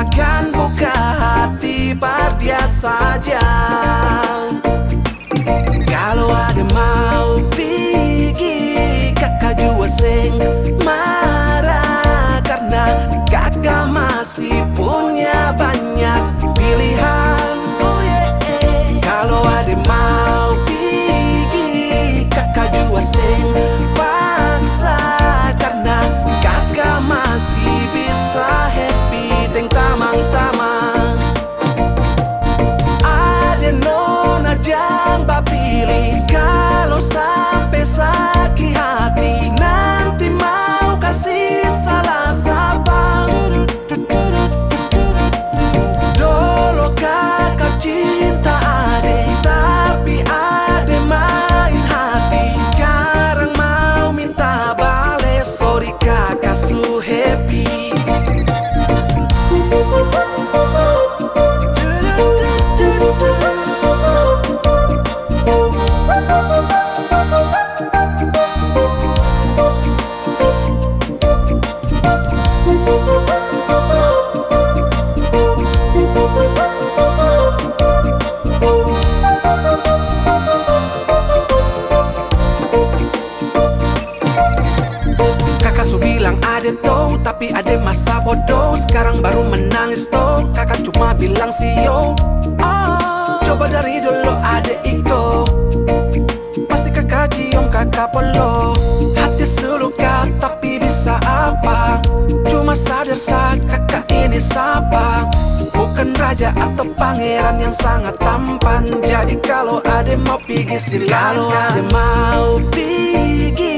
silakan buka hati bar dia saja. Kalau ada mau pergi, kakak jua seng marah, karena kakak masih punya banyak pilihan. Kalau ada mau pergi, kakak jua seng paksa, karena kakak masih bisa happy deng tamang-tamang. Ada nona jangan bapilih, kalau sampai sakit hati nanti mau kasih salah sapa. Dulu kakak cinta ade, tapi ade main hati. Sekarang mau minta bales, sorry kakak su happy. Kakak su bilang ade tuh, tapi ade masa bodoh. Sekarang baru menangis tuh, kakak cuma bilang siyo. Coba dari dulu ade iko, pasti kakak cium kakak polo. Hati seluka tapi bisa apa, cuma sadar saat kakak ini siapa. Bukan raja atau pangeran yang sangat tampan. Jadi kalau ade mau pergi silakan. Kalau ade mau pergi,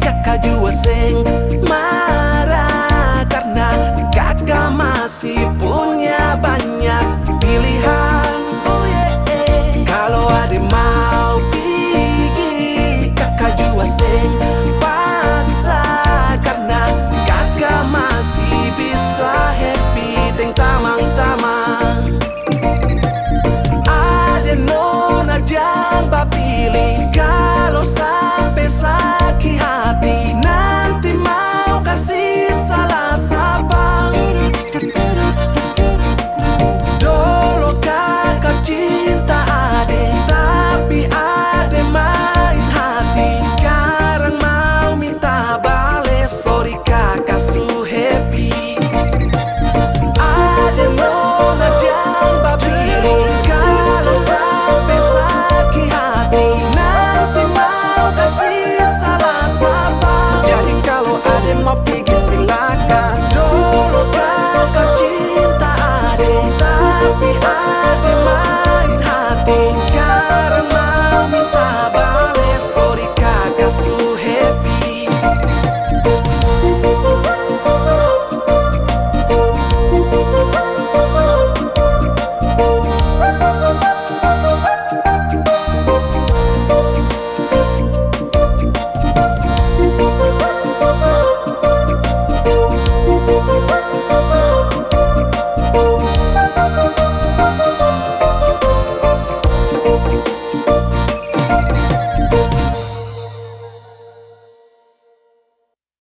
kakak jua seng marah, karena kakak masih punya banyak pilihan. Kalau ade mau pergi, kakak jua seng paksa, karena kakak masih bisa happy deng tamang.